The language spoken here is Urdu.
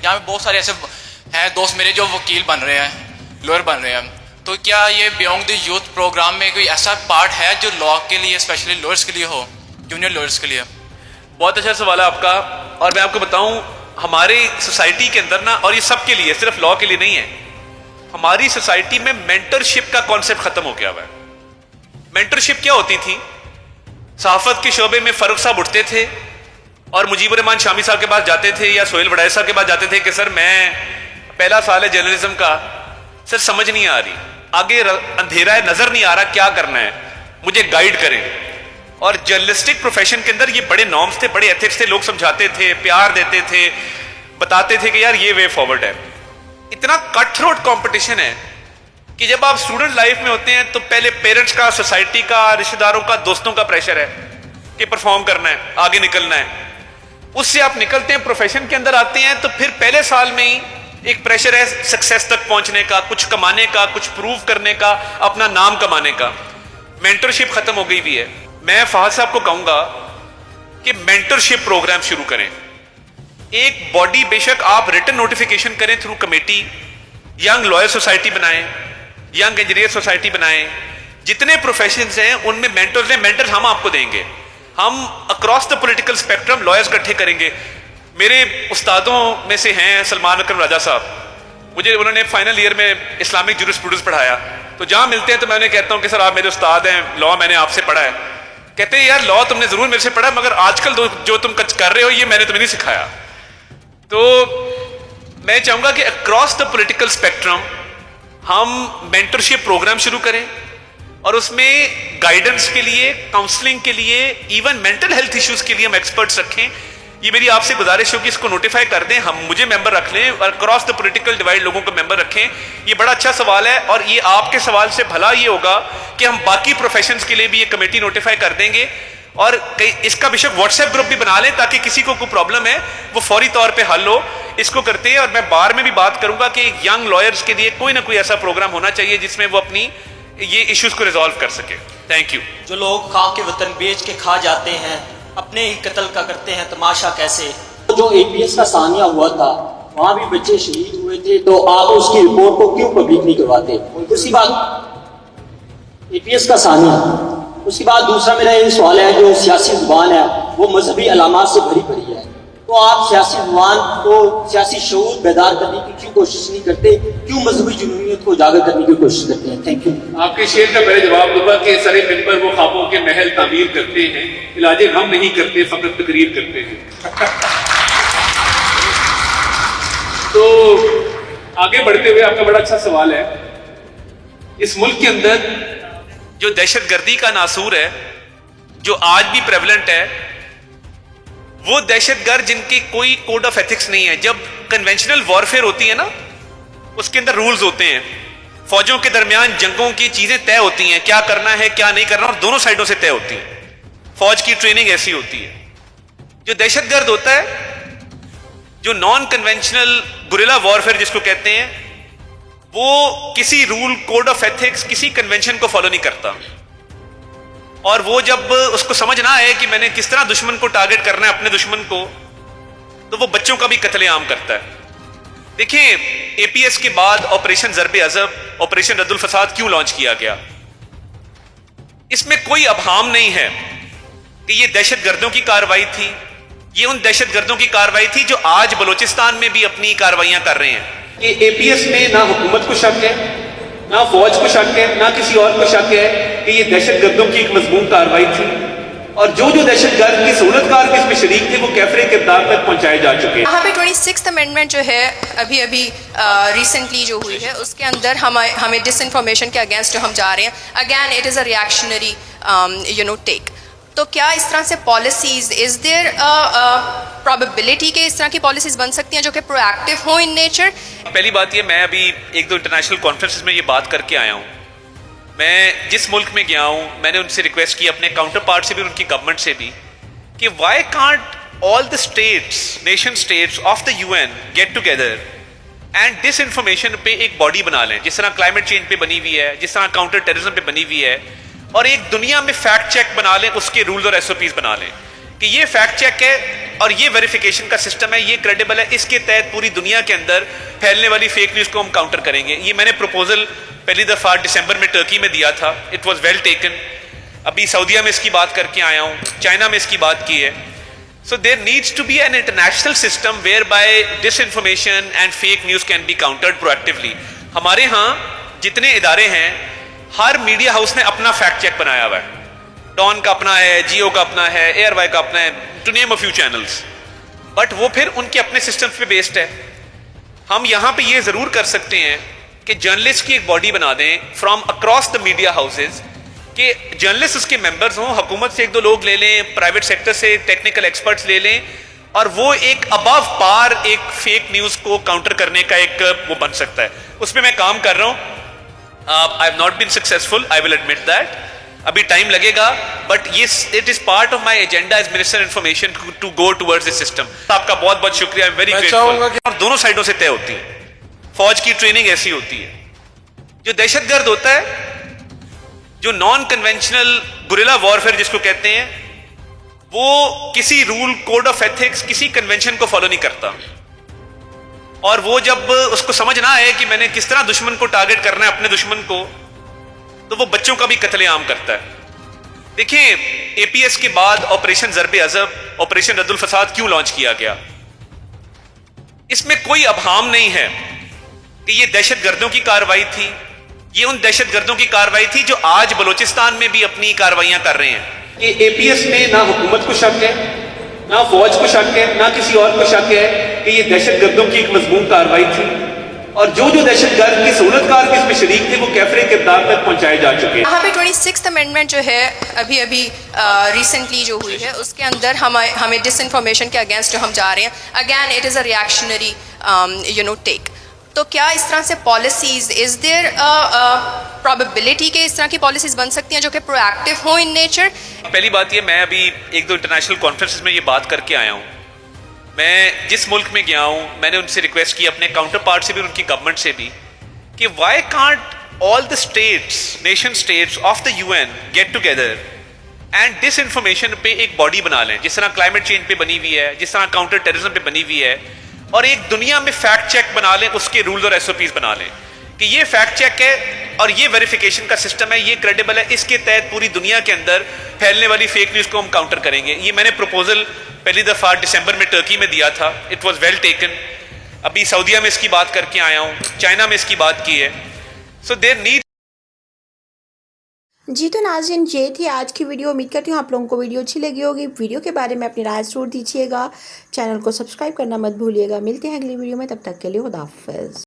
جہاں پہ بہت سارے ایسے ہیں دوست میرے جو وکیل بن رہے ہیں, لوئر بن رہے ہیں. تو کیا یہ بیونگ دی یوتھ پروگرام میں کوئی ایسا پارٹ ہے جو لا کے لیے اسپیشلی لوئرس کے لیے ہو, جونیئر لوئرس کے لیے؟ بہت اچھا سوال ہے آپ کا. اور میں آپ کو بتاؤں ہماری سوسائٹی کے اندر نا, اور یہ سب کے لیے, صرف لا کے لیے نہیں ہے, ہماری سوسائٹی میں مینٹرشپ کا کانسیپٹ ختم ہو گیا ہوا ہے. مینٹرشپ کیا ہوتی تھی؟ صحافت کے شعبے میں فاروق صاحب اٹھتے تھے اور مجیب الرحمان شامی صاحب کے پاس جاتے تھے یا سہیل وڈائے صاحب کے پاس جاتے تھے کہ سر میں پہلا سال ہے جرنلزم کا, سر سمجھ نہیں آ رہی, آگے اندھیرا ہے, نظر نہیں آ رہا, کیا کرنا ہے, مجھے گائیڈ کریں. اور جرنلسٹک پروفیشن کے اندر یہ بڑے نارمز تھے, بڑے ایتھکس تھے, لوگ سمجھاتے تھے, پیار دیتے تھے, بتاتے تھے کہ یار یہ وے فارورڈ ہے. اتنا کٹ تھروٹ کمپٹیشن ہے کہ جب آپ اسٹوڈنٹ لائف میں ہوتے ہیں تو پہلے پیرنٹس کا, سوسائٹی کا, رشتہ داروں کا, دوستوں کا پریشر ہے کہ پرفارم کرنا ہے, آگے نکلنا ہے. اس سے آپ نکلتے ہیں, پروفیشن کے اندر آتے ہیں, تو پھر پہلے سال میں ہی ایک پریشر ہے سکسیس تک پہنچنے کا, کچھ کمانے کا, کچھ پروو کرنے کا, اپنا نام کمانے کا. مینٹرشپ ختم ہو گئی بھی ہے. میں فہد صاحب کو کہوں گا کہ مینٹرشپ پروگرام شروع کریں. ایک باڈی, بے شک آپ ریٹن نوٹیفیکیشن کریں through committee, young lawyer society بنائیں, ینگ انجینئر سوسائٹی بنائیں, جتنے پروفیشنز ہیں ان میں مینٹرز ہیں. مینٹر ہم آپ کو دیں گے, ہم across the political spectrum lawyers اکٹھے کریں گے. میرے استادوں میں سے ہیں سلمان اکرم راجہ صاحب, مجھے انہوں نے فائنل ایئر میں اسلامک جورسپروڈنس پڑھایا, تو جہاں ملتے ہیں تو میں انہیں کہتا ہوں کہ سر آپ میرے استاد ہیں, لا میں نے آپ سے پڑھا ہے. کہتے ہیں یار لا تم نے ضرور میرے سے پڑھا, مگر آج کل جو تم کر رہے ہو یہ میں نے تمہیں نہیں سکھایا. تو میں چاہوں گا کہ اکراس دا پولیٹیکل اسپیکٹرم ہم مینٹرشپ پروگرام شروع کریں, اور اس میں گائیڈنس کے لیے, کاؤنسلنگ کے لیے, ایون مینٹل ہیلتھ ایشوز کے لیے ہم ایکسپرٹس رکھیں. یہ میری آپ سے گزارش ہو کہ اس کو نوٹیفائی کر دیں, ہم مجھے ممبر رکھ لیں اور اکراس دا پولیٹیکل ڈیوائڈ لوگوں کو ممبر رکھیں. یہ بڑا اچھا سوال ہے, اور یہ آپ کے سوال سے بھلا یہ ہوگا کہ ہم باقی پروفیشنز کے لیے بھی یہ کمیٹی نوٹیفائی کر دیں گے, اور اس کا بے شک واٹس ایپ گروپ بھی بنا لیں تاکہ کسی کو کوئی پرابلم ہے وہ فوری طور پہ حل ہو. اس کو کرتے ہیں, اور میں بار میں بھی بات کروں گا کہ ینگ لائرز کے لیے کوئی نہ کوئی ایسا پروگرام ہونا چاہیے جس میں وہ اپنی یہ ایشوز کو ریزالو کر سکے. Thank you. جو لوگ خاک کے وطن بیچ کے کھا جاتے ہیں, اپنے ہی قتل کا کرتے ہیں تماشا کیسے. جو اے پی ایس کا ثانیہ ہوا تھا وہاں بھی بچے شہید ہوئے تھے, تو آپ اس کی رپورٹ کو کیوں پبلک نہیں کرواتے؟ اسی بات اے پی ایس کا ثانیہ. اس کے بعد دوسرا میرا یہ سوال ہے, جو سیاسی زبان ہے وہ مذہبی علامات سے بھری پڑی ہے, تو آپ سیاسی زبان کو, سیاسی شعور بیدار کرنے کی کیوں کوشش نہیں کرتے, کیوں مذہبی جنونیت کو اجاگر کرنے کی کوشش کرتے ہیں؟ Thank you. آپ کے شعر کا پہلے جواب دوں گا کہ سرے ممبر وہ خوابوں کے محل تعمیر کرتے ہیں, علاج غم نہیں کرتے, فقط تقریر کرتے ہیں. تو آگے بڑھتے ہوئے آپ کا بڑا اچھا سوال ہے. اس ملک کے اندر جو دہشت گردی کا ناسور ہے, جو آج بھی پریولنٹ ہے, وہ دہشت گرد جن کی کوئی کوڈ آف ایتھکس نہیں ہے. جب کنونشنل وارفیئر ہوتی ہے نا, اس کے اندر رولز ہوتے ہیں, فوجوں کے درمیان جنگوں کی چیزیں طے ہوتی ہیں, کیا کرنا ہے کیا نہیں کرنا, اور دونوں سائڈوں سے طے ہوتی ہیں. فوج کی ٹریننگ ایسی ہوتی ہے. جو دہشت گرد ہوتا ہے, جو نان کنونشنل گوریلا وارفیئر جس کو کہتے ہیں, وہ کسی رول, کوڈ آف ایتھکس, کسی کنونشن کو فالو نہیں کرتا. اور وہ جب اس کو سمجھ نہ آئے کہ میں نے کس طرح دشمن کو ٹارگٹ کرنا ہے, اپنے دشمن کو, تو وہ بچوں کا بھی قتل عام کرتا ہے. دیکھیں اے پی ایس کے بعد آپریشن ضرب عضب, آپریشن رد الفساد کیوں لانچ کیا گیا؟ اس میں کوئی ابہام نہیں ہے کہ یہ دہشت گردوں کی کارروائی تھی. یہ ان دہشت گردوں کی کارروائی تھی جو آج بلوچستان میں بھی اپنی کارروائیاں کر رہے ہیں. کہ اے پی ایس میں نہ حکومت کو شک ہے, نہ فوج کو شک ہے, نہ کسی اور کو شک ہے کہ یہ دہشت گردوں کی ایک مضمون کارروائی تھی, اور جو دہشت گرد کی سہولت کار کے اس میں شریک تھے وہ کیفر کردار تک پہنچائے جا چکے ہیں. یہاں پہ 26th امینڈمنٹ جو ہے ابھی ریسنٹلی جو ہوئی ہے, اس کے اندر ہمیں ڈس انفارمیشن کے اگینسٹ جو ہم جا رہے ہیں, again it is a reactionary take. تو کیا اس طرح سے پالیسیز, از دیر پرابیبلٹی کہ اس طرح کی پالیسیز بن سکتی ہیں جو کہ پرو ایکٹیو ہوں ان نیچر؟ پہلی بات یہ, میں ابھی ایک دو انٹرنیشنل کانفرنسز میں یہ بات کر کے آیا ہوں. میں جس ملک میں گیا ہوں میں نے ان سے ریکویسٹ کی, اپنے کاؤنٹر پارٹ سے بھی, ان کی گورنمنٹ سے بھی, کہ why can't all the states, nation states of the UN get together and disinformation پہ ایک باڈی بنا لیں, جس طرح کلائمیٹ چینج پہ بنی ہوئی ہے, جس طرح کاؤنٹر ٹیررزم پہ بنی ہوئی ہے, اور ایک دنیا میں فیکٹ چیک بنا لیں, اس کے رولز اور ایس او پیز بنا لیں. کہ یہ فیکٹ چیک ہے اور یہ ویریفیکیشن کا سسٹم ہے, یہ کریڈیبل ہے, اس کے تحت پوری دنیا کے اندر پھیلنے والی فیک نیوز کو ہم کاؤنٹر کریں گے. یہ میں نے پروپوزل پہلی دفعہ دسمبر میں ٹرکی میں دیا تھا. It was well taken. ابھی سعودیہ میں اس کی بات کر کے آیا ہوں, چائنا میں اس کی بات کی ہے. So there needs to be an international system whereby disinformation and fake news can be countered proactively. ہمارے ہاں جتنے ادارے ہیں ہر میڈیا ہاؤس نے اپنا فیکٹ چیک بنایا ہوا ہے. ڈان کا اپنا ہے, جیو کا اپنا ہے, ایئر وائی کا اپنا ہے, to name a few channels. But وہ پھر ان کے اپنے سسٹمز پہ بیسڈ ہے. ہم یہاں پہ یہ ضرور کر سکتے ہیں کہ جرنلسٹ کی ایک باڈی بنا دیں from across the media houses, کہ جرنلسٹ اس کے ممبرز ہوں, حکومت سے ایک دو لوگ لے لیں, پرائیویٹ سیکٹر سے ٹیکنیکل ایکسپرٹس لے لیں, اور وہ ایک ابو پار ایک فیک نیوز کو کاؤنٹر کرنے کا ایک وہ بن سکتا ہے. اس پہ میں کام کر رہا ہوں. I have not been successful, I will admit that. ابھی ٹائم لگے گا, بٹ یہ it is part of my agenda as minister information to go towards this system. آپ کا بہت بہت شکریہ, آئی ایم ویری گریٹفل. اور دونوں سائڈوں سے طے ہوتی ہے. فوج کی ٹریننگ ایسی ہوتی ہے. جو دہشت گرد ہوتا ہے, جو نان کنونشنل گوریلا وارفیئر جس کو کہتے ہیں, وہ کسی رول, کوڈ آف ایتھکس, کسی کنونشن کو فالو نہیں کرتا. اور وہ جب اس کو سمجھ نہ آئے کہ میں نے کس طرح دشمن کو ٹارگٹ کرنا ہے, اپنے دشمن کو, تو وہ بچوں کا بھی قتل عام کرتا ہے. دیکھیں اے پی ایس کے بعد آپریشن ضرب عضب, آپریشن رد الفساد کیوں لانچ کیا گیا؟ اس میں کوئی ابہام نہیں ہے کہ یہ دہشت گردوں کی کارروائی تھی. یہ ان دہشت گردوں کی کارروائی تھی جو آج بلوچستان میں بھی اپنی کارروائیاں کر رہے ہیں. کہ اے پی ایس میں نہ حکومت کو شک ہے, نہ فوج کو شک ہے, نہ کسی اور کو شک ہے کہ یہ دہشت گردوں کی ایک مضمون کارروائی تھی. اور جو دہشت گرد کی سہولت کار بھی اس میں شریک تھے وہ کیفر کردار تک پہنچائے جا چکے ہیں. یہاں پہ 26th امینڈمنٹ جو ہے ابھی ریسنٹلی جو ہوئی ہے, اس کے اندر ہمیں ڈس انفارمیشن کے اگینسٹ جو ہم جا رہے ہیں, again it is a reactionary take. تو کیا اس طرح سے پالیسیز, از دیر پرابیبلٹی کہ اس طرح کی پالیسیز بن سکتی ہیں جو کہ پرو ایکٹیو ہوں ان نیچر؟ پہلی بات یہ, میں ابھی ایک دو انٹرنیشنل کانفرنسز میں یہ بات کر کے آیا ہوں. میں جس ملک میں گیا ہوں میں نے ان سے ریکویسٹ کی, اپنے کاؤنٹر پارٹ سے بھی, ان کی گورنمنٹ سے بھی, کہ why can't all the states, nation states of the UN get together and disinformation پہ ایک باڈی بنا لیں, جس طرح کلائمیٹ چینج پہ بنی ہوئی ہے, جس طرح کاؤنٹر ٹیررزم پہ بنی ہوئی ہے, اور ایک دنیا میں فیکٹ چیک بنا لیں, اس کے رولز اور ایس او پیز بنا لیں کہ یہ فیکٹ چیک ہے اور یہ ویریفیکیشن کا سسٹم ہے, یہ کریڈیبل ہے, اس کے تحت پوری دنیا کے اندر پھیلنے والی فیک نیوز کو ہم کاؤنٹر کریں گے. یہ میں نے پروپوزل پہلی دفعہ دسمبر میں ٹرکی میں دیا تھا. It was well taken. ابھی سعودیہ میں اس کی بات کر کے آیا ہوں, چائنا میں اس کی بات کی ہے. سو دیر نیڈ. جی تو ناظرین, یہ تھی آج کی ویڈیو. امید کرتی ہوں آپ لوگوں کو ویڈیو اچھی لگی ہوگی. ویڈیو کے بارے میں اپنی رائے ضرور دیجیے گا. چینل کو سبسکرائب کرنا مت بھولیے گا. ملتے ہیں اگلی ویڈیو میں, تب تک کے لیے خدا حافظ.